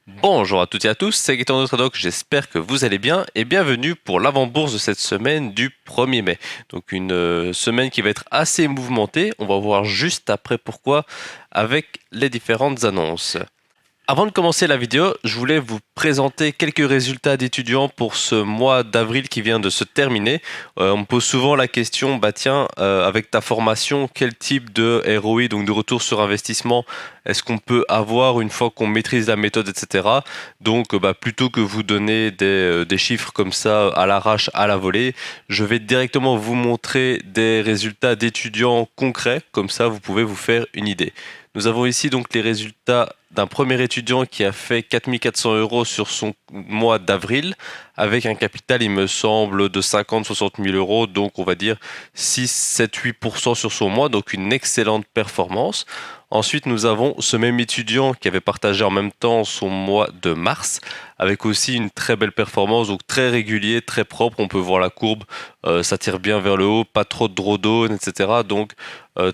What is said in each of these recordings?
Bonjour à toutes et à tous, c'est Gaëtan de Tradoc, j'espère que vous allez bien et bienvenue pour l'avant-bourse de cette semaine du 1er mai. Donc une semaine qui va être assez mouvementée, on va voir juste après pourquoi avec les différentes annonces. Avant de commencer la vidéo, je voulais vous présenter quelques résultats d'étudiants pour ce mois d'avril qui vient de se terminer. On me pose souvent la question, bah tiens, avec ta formation, quel type de ROI, donc de retour sur investissement, est-ce qu'on peut avoir une fois qu'on maîtrise la méthode, etc. Donc, bah, plutôt que vous donner des chiffres comme ça à l'arrache, à la volée, je vais directement vous montrer des résultats d'étudiants concrets, comme ça vous pouvez vous faire une idée. Nous avons ici donc les résultats d'un premier étudiant qui a fait 4 400 € sur son mois d'avril, avec un capital, il me semble, de 50 60 000 €, donc on va dire 6 7 8% sur son mois, donc une excellente performance. Ensuite, nous avons ce même étudiant qui avait partagé en même temps son mois de mars, avec aussi une très belle performance, donc très régulier, très propre. On peut voir la courbe, ça tire bien vers le haut, pas trop de drawdown, etc. Donc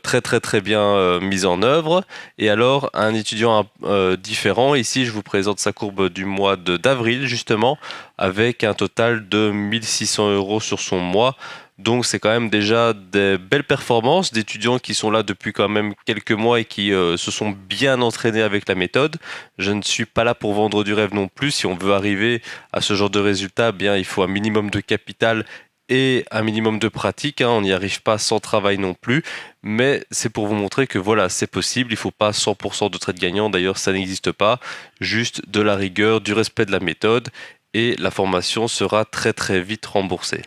très très très bien mise en œuvre. Et alors, un étudiant différent, ici je vous présente sa courbe du mois d'avril, justement, avec un total de 1 600 € sur son mois. Donc c'est quand même déjà des belles performances d'étudiants qui sont là depuis quand même quelques mois et qui se sont bien entraînés avec la méthode. Je ne suis pas là pour vendre du rêve non plus. Si on veut arriver à ce genre de résultat, bien il faut un minimum de capital et un minimum de pratique, hein. On n'y arrive pas sans travail non plus, mais c'est pour vous montrer que voilà, c'est possible. Il ne faut pas 100% de trade gagnant, d'ailleurs ça n'existe pas. Juste de la rigueur, du respect de la méthode, et la formation sera très très vite remboursée.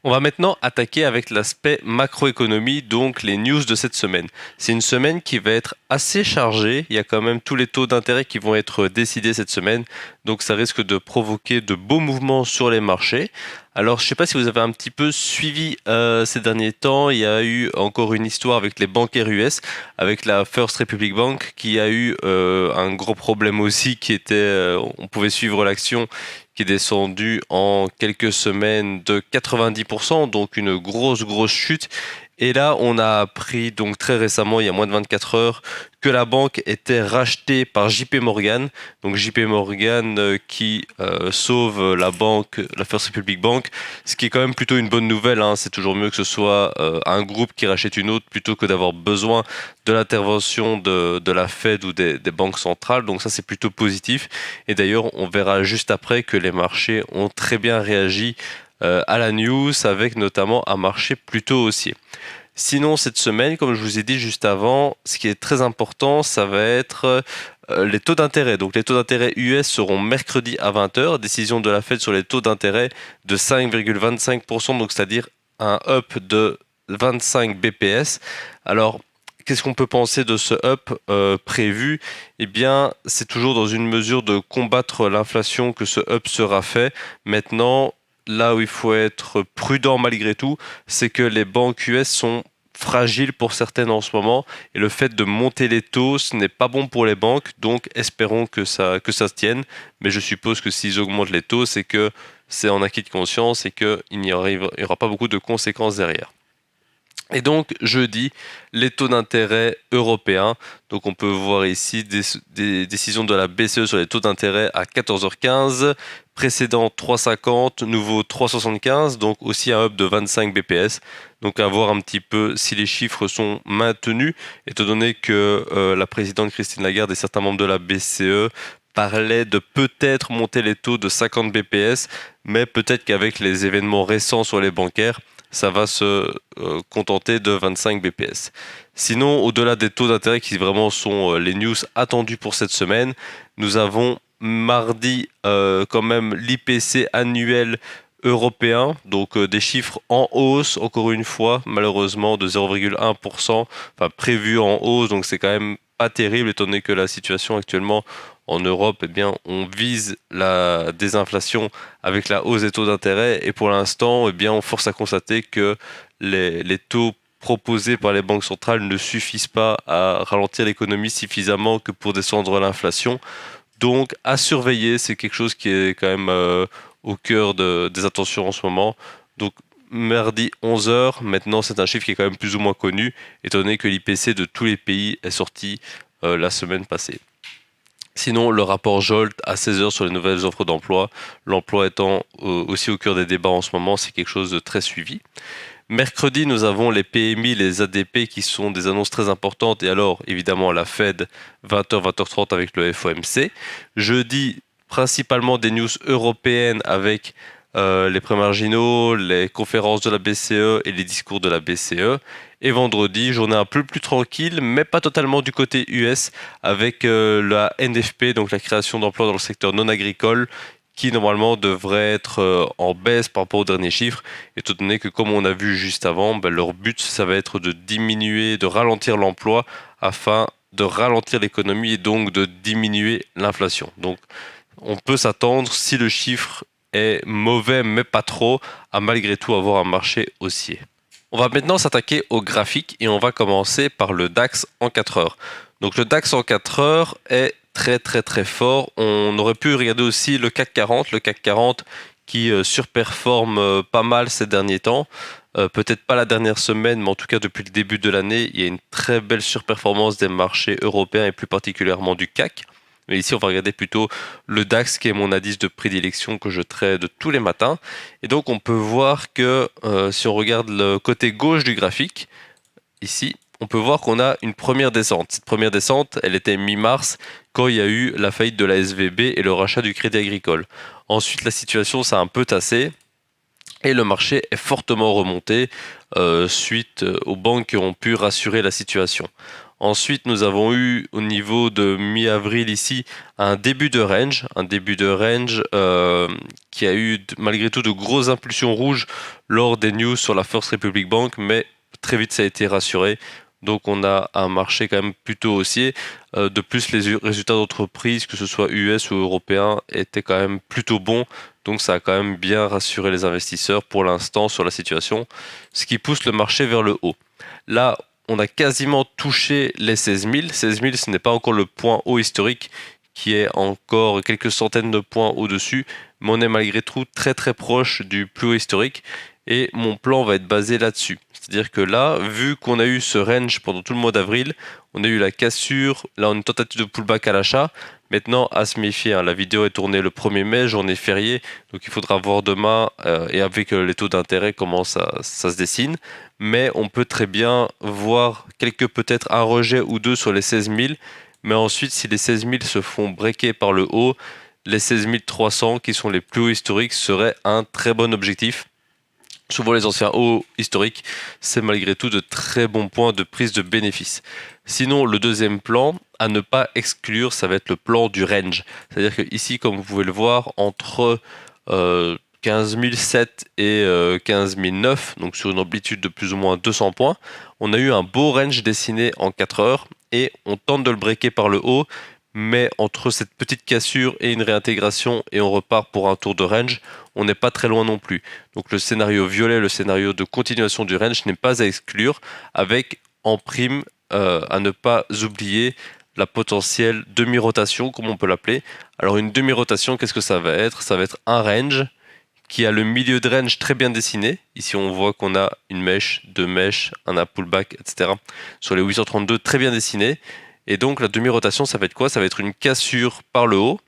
On va maintenant attaquer avec l'aspect macroéconomie, donc les news de cette semaine. C'est une semaine qui va être assez chargée, il y a quand même tous les taux d'intérêt qui vont être décidés cette semaine, donc ça risque de provoquer de beaux mouvements sur les marchés. Alors je ne sais pas si vous avez un petit peu suivi ces derniers temps, il y a eu encore une histoire avec les bancaires US, avec la First Republic Bank qui a eu un gros problème aussi qui était, on pouvait suivre l'action qui est descendu en quelques semaines de 90%, donc une grosse chute. Et là, on a appris donc très récemment, il y a moins de 24 heures, que la banque était rachetée par JP Morgan. Donc JP Morgan qui sauve la banque, la First Republic Bank, ce qui est quand même plutôt une bonne nouvelle, hein. C'est toujours mieux que ce soit un groupe qui rachète une autre plutôt que d'avoir besoin de l'intervention de la Fed ou des banques centrales. Donc ça, c'est plutôt positif. Et d'ailleurs, on verra juste après que les marchés ont très bien réagi à la news, avec notamment un marché plutôt haussier. Sinon, cette semaine, comme je vous ai dit juste avant, ce qui est très important, ça va être les taux d'intérêt. Donc les taux d'intérêt US seront mercredi à 20 heures. Décision de la Fed sur les taux d'intérêt de 5,25%, donc c'est-à-dire un up de 25 BPS. Alors, qu'est-ce qu'on peut penser de ce up prévu? Eh bien, c'est toujours dans une mesure de combattre l'inflation que ce up sera fait. Maintenant, là où il faut être prudent malgré tout, c'est que les banques US sont fragiles pour certaines en ce moment, et le fait de monter les taux, ce n'est pas bon pour les banques, donc espérons que ça se tienne. Mais je suppose que s'ils augmentent les taux, c'est que c'est en acquis de conscience et qu'il n'y aura pas beaucoup de conséquences derrière. Et donc, jeudi, les taux d'intérêt européens. Donc, on peut voir ici des décisions de la BCE sur les taux d'intérêt à 14h15, précédent 3,50, nouveau 3,75, donc aussi un up de 25 BPS. Donc, à voir un petit peu si les chiffres sont maintenus, étant donné que la présidente Christine Lagarde et certains membres de la BCE parlaient de peut-être monter les taux de 50 BPS, mais peut-être qu'avec les événements récents sur les bancaires, ça va se contenter de 25 BPS. Sinon, au-delà des taux d'intérêt qui vraiment sont les news attendues pour cette semaine, nous avons mardi quand même l'IPC annuel européen, donc des chiffres en hausse, encore une fois, malheureusement de 0,1%, enfin prévu en hausse, donc c'est quand même pas terrible étant donné que la situation actuellement en Europe, eh bien, on vise la désinflation avec la hausse des taux d'intérêt, et pour l'instant, eh bien, on force à constater que les taux proposés par les banques centrales ne suffisent pas à ralentir l'économie suffisamment que pour descendre l'inflation. Donc à surveiller, c'est quelque chose qui est quand même au cœur des attentions en ce moment. Donc mardi 11 heures, maintenant c'est un chiffre qui est quand même plus ou moins connu, étant donné que l'IPC de tous les pays est sorti la semaine passée. Sinon, le rapport Jolt à 16 heures sur les nouvelles offres d'emploi, l'emploi étant aussi au cœur des débats en ce moment, c'est quelque chose de très suivi. Mercredi, nous avons les PMI, les ADP qui sont des annonces très importantes et alors évidemment la Fed 20h, 20h30 avec le FOMC. Jeudi, principalement des news européennes avec les prêts marginaux, les conférences de la BCE et les discours de la BCE. Et vendredi, journée un peu plus tranquille, mais pas totalement du côté US, avec la NFP, donc la création d'emplois dans le secteur non agricole, qui normalement devrait être en baisse par rapport aux derniers chiffres, étant donné que comme on a vu juste avant, ben, leur but ça va être de diminuer, de ralentir l'emploi afin de ralentir l'économie et donc de diminuer l'inflation. Donc on peut s'attendre, si le chiffre est mauvais mais pas trop, à malgré tout avoir un marché haussier. On va maintenant s'attaquer au graphique et on va commencer par le DAX en 4 heures. Donc le DAX en 4 heures est très fort. On aurait pu regarder aussi le CAC 40 qui surperforme pas mal ces derniers temps. Peut-être pas la dernière semaine, mais en tout cas depuis le début de l'année, il y a une très belle surperformance des marchés européens et plus particulièrement du CAC. Mais ici, on va regarder plutôt le DAX, qui est mon indice de prédilection que je trade tous les matins. Et donc, on peut voir que si on regarde le côté gauche du graphique, ici, on peut voir qu'on a une première descente. Cette première descente, elle était mi-mars, quand il y a eu la faillite de la SVB et le rachat du Crédit Agricole. Ensuite, la situation s'est un peu tassée. Et le marché est fortement remonté suite aux banques qui ont pu rassurer la situation. Ensuite, nous avons eu au niveau de mi-avril ici un début de range, qui a eu malgré tout de grosses impulsions rouges lors des news sur la First Republic Bank, mais très vite ça a été rassuré. Donc on a un marché quand même plutôt haussier. De plus, les résultats d'entreprise, que ce soit US ou européens, étaient quand même plutôt bons. Donc ça a quand même bien rassuré les investisseurs pour l'instant sur la situation, ce qui pousse le marché vers le haut. Là, on a quasiment touché les 16 000. 16 000, ce n'est pas encore le point haut historique qui est encore quelques centaines de points au-dessus, mais on est malgré tout très proche du plus haut historique et mon plan va être basé là-dessus. C'est-à-dire que là, vu qu'on a eu ce range pendant tout le mois d'avril, on a eu la cassure, là on a une tentative de pullback à l'achat. Maintenant, à se méfier, hein, la vidéo est tournée le 1er mai, journée fériée, donc il faudra voir demain et avec les taux d'intérêt comment ça se dessine. Mais on peut très bien voir peut-être un rejet ou deux sur les 16 000. Mais ensuite, si les 16 000 se font breaker par le haut, les 16 300 qui sont les plus hauts historiques seraient un très bon objectif. Souvent les anciens hauts historiques, c'est malgré tout de très bons points de prise de bénéfice. Sinon, le deuxième plan à ne pas exclure, ça va être le plan du range. C'est-à-dire que ici, comme vous pouvez le voir, entre 15 007 et 15 009, donc sur une amplitude de plus ou moins 200 points, on a eu un beau range dessiné en 4 heures et on tente de le breaker par le haut, mais entre cette petite cassure et une réintégration et on repart pour un tour de range, on n'est pas très loin non plus. Donc le scénario violet, le scénario de continuation du range n'est pas à exclure, avec en prime à ne pas oublier la potentielle demi-rotation, comme on peut l'appeler. Alors une demi-rotation, qu'est-ce que ça va être? Ça va être un range qui a le milieu de range très bien dessiné. Ici, on voit qu'on a une mèche, deux mèches, un pullback, etc. Sur les 832, très bien dessiné. Et donc, la demi-rotation, ça va être quoi? Ça va être une cassure par le haut.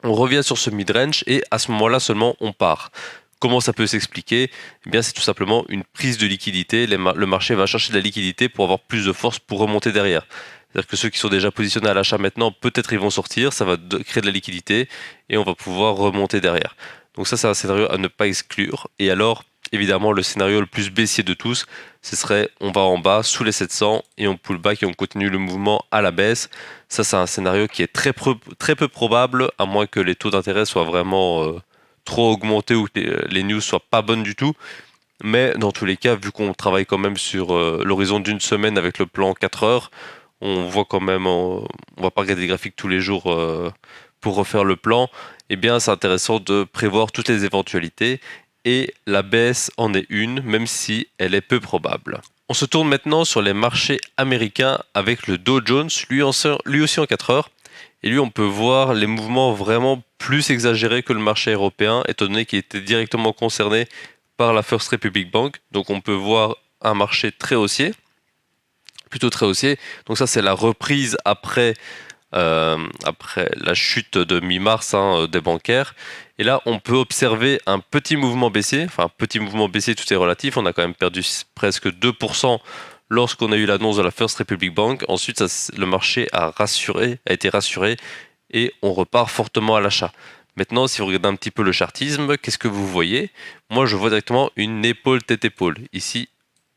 On revient sur ce mid-range et à ce moment-là seulement, on part. Comment ça peut s'expliquer? Eh bien, c'est tout simplement une prise de liquidité. Le marché va chercher de la liquidité pour avoir plus de force pour remonter derrière. C'est-à-dire que ceux qui sont déjà positionnés à l'achat maintenant, peut-être ils vont sortir, ça va créer de la liquidité et on va pouvoir remonter derrière. Donc ça, c'est un scénario à ne pas exclure. Et alors, évidemment, le scénario le plus baissier de tous, ce serait on va en bas sous les 700 et on pull back et on continue le mouvement à la baisse. Ça, c'est un scénario qui est très peu probable, à moins que les taux d'intérêt soient vraiment trop augmentés ou que les news soient pas bonnes du tout. Mais dans tous les cas, vu qu'on travaille quand même sur l'horizon d'une semaine avec le plan 4 heures, on voit quand même, on va pas regarder les graphiques tous les jours pour refaire le plan. Eh bien, c'est intéressant de prévoir toutes les éventualités et la baisse en est une, même si elle est peu probable. On se tourne maintenant sur les marchés américains avec le Dow Jones, lui aussi en 4 heures. Et lui, on peut voir les mouvements vraiment plus exagérés que le marché européen, étant donné qu'il était directement concerné par la First Republic Bank. Donc on peut voir un marché très haussier, plutôt très haussier. Donc ça, c'est la reprise après après la chute de mi-mars des bancaires. Et là, on peut observer un petit mouvement baissier. Enfin, petit mouvement baissier, tout est relatif. On a quand même perdu presque 2% lorsqu'on a eu l'annonce de la First Republic Bank. Ensuite, le marché a été rassuré et on repart fortement à l'achat. Maintenant, si vous regardez un petit peu le chartisme, qu'est-ce que vous voyez? Moi, je vois directement une épaule tête-épaule. Ici,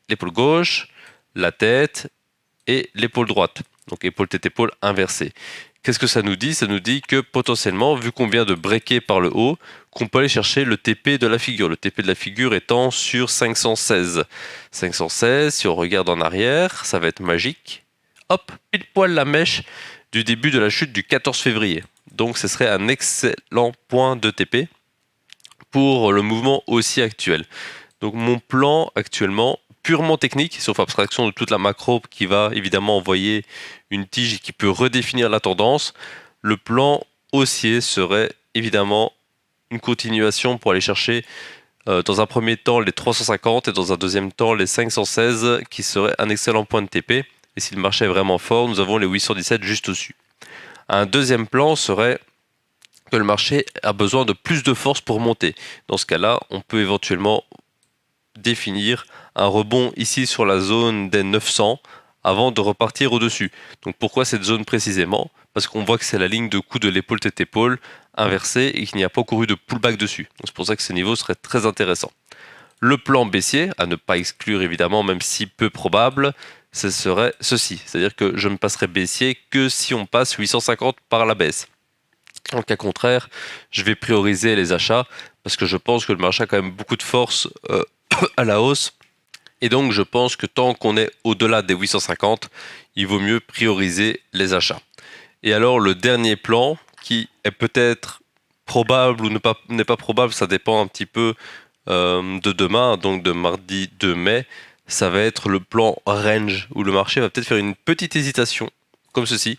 l'épaule gauche, la tête et l'épaule droite. Donc épaule tête épaule inversée. Qu'est-ce que ça nous dit? Ça nous dit que potentiellement, vu qu'on vient de breaker par le haut, qu'on peut aller chercher le TP de la figure. Le TP de la figure étant sur 516. 516, si on regarde en arrière, ça va être magique. Hop, pile poil la mèche du début de la chute du 14 février. Donc ce serait un excellent point de TP pour le mouvement haussier actuel. Donc mon plan actuellement, purement technique, sauf abstraction de toute la macro qui va évidemment envoyer une tige qui peut redéfinir la tendance, le plan haussier serait évidemment une continuation pour aller chercher dans un premier temps les 350 et dans un deuxième temps les 516 qui serait un excellent point de TP. Et si le marché est vraiment fort, nous avons les 817 juste au-dessus. Un deuxième plan serait que le marché a besoin de plus de force pour monter. Dans ce cas-là, on peut éventuellement définir un rebond ici sur la zone des 900 avant de repartir au-dessus. Donc pourquoi cette zone précisément? Parce qu'on voit que c'est la ligne de coup de l'épaule tête-épaule inversée et qu'il n'y a pas encore eu de pullback dessus. Donc c'est pour ça que ces niveaux seraient très intéressants. Le plan baissier, à ne pas exclure évidemment, même si peu probable, ce serait ceci. C'est-à-dire que je ne passerai baissier que si on passe 850 par la baisse. En cas contraire, je vais prioriser les achats parce que je pense que le marché a quand même beaucoup de force à la hausse. Et donc, je pense que tant qu'on est au-delà des 850, il vaut mieux prioriser les achats. Et alors, le dernier plan, qui est peut-être probable ou n'est pas probable, ça dépend un petit peu de demain, donc de mardi 2 mai, ça va être le plan range, où le marché va peut-être faire une petite hésitation, comme ceci,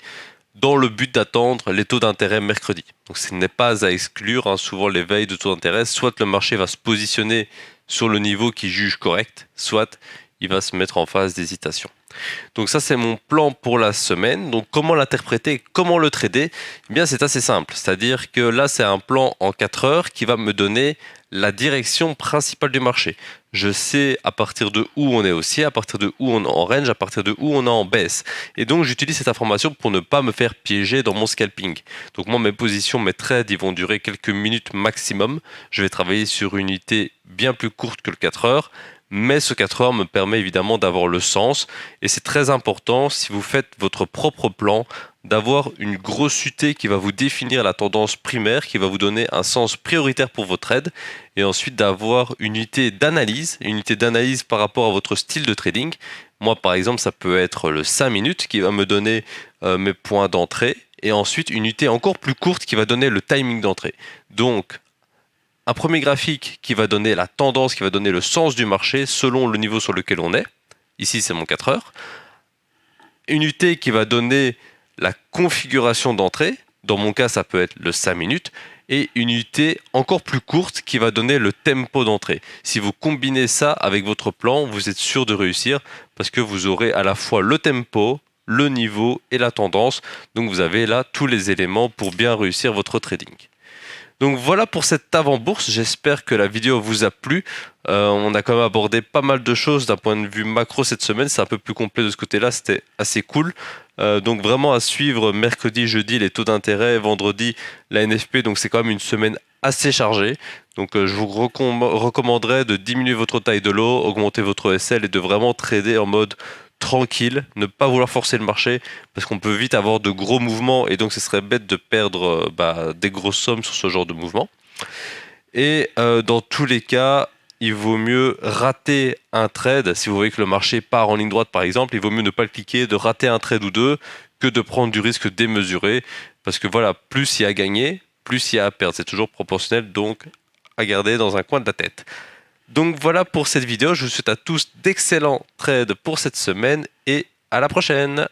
dans le but d'attendre les taux d'intérêt mercredi. Donc ce n'est pas à exclure, souvent les veilles de taux d'intérêt, soit le marché va se positionner sur le niveau qu'il juge correct, soit il va se mettre en phase d'hésitation. Donc ça c'est mon plan pour la semaine. Donc comment l'interpréter, comment le trader? Eh bien c'est assez simple, c'est-à-dire que là c'est un plan en 4 heures qui va me donner la direction principale du marché. Je sais à partir de où on est haussier, à partir de où on est en range, à partir de où on est en baisse. Et donc j'utilise cette information pour ne pas me faire piéger dans mon scalping. Donc moi mes positions, mes trades, ils vont durer quelques minutes maximum. Je vais travailler sur une unité bien plus courte que le 4 heures. Mais ce 4 heures me permet évidemment d'avoir le sens et c'est très important si vous faites votre propre plan d'avoir une grosse UT qui va vous définir la tendance primaire, qui va vous donner un sens prioritaire pour votre trade et ensuite d'avoir une unité d'analyse par rapport à votre style de trading. Moi par exemple ça peut être le 5 minutes qui va me donner mes points d'entrée et ensuite une unité encore plus courte qui va donner le timing d'entrée. Donc un premier graphique qui va donner la tendance, qui va donner le sens du marché selon le niveau sur lequel on est. Ici, c'est mon 4 heures. Une UT qui va donner la configuration d'entrée. Dans mon cas, ça peut être le 5 minutes. Et une UT encore plus courte qui va donner le tempo d'entrée. Si vous combinez ça avec votre plan, vous êtes sûr de réussir parce que vous aurez à la fois le tempo, le niveau et la tendance. Donc vous avez là tous les éléments pour bien réussir votre trading. Donc voilà pour cette avant-bourse, j'espère que la vidéo vous a plu. On a quand même abordé pas mal de choses d'un point de vue macro cette semaine, c'est un peu plus complet de ce côté-là, c'était assez cool. Donc vraiment à suivre mercredi, jeudi les taux d'intérêt, vendredi la NFP, donc c'est quand même une semaine assez chargée. Donc je vous recommanderais de diminuer votre taille de lot, augmenter votre SL et de vraiment trader en mode tranquille, ne pas vouloir forcer le marché parce qu'on peut vite avoir de gros mouvements et donc ce serait bête de perdre des grosses sommes sur ce genre de mouvement. Et dans tous les cas, il vaut mieux rater un trade. Si vous voyez que le marché part en ligne droite par exemple, il vaut mieux ne pas le cliquer, de rater un trade ou deux que de prendre du risque démesuré parce que voilà, plus il y a à gagner, plus il y a à perdre. C'est toujours proportionnel, donc à garder dans un coin de la tête. Donc voilà pour cette vidéo, je vous souhaite à tous d'excellents trades pour cette semaine et à la prochaine.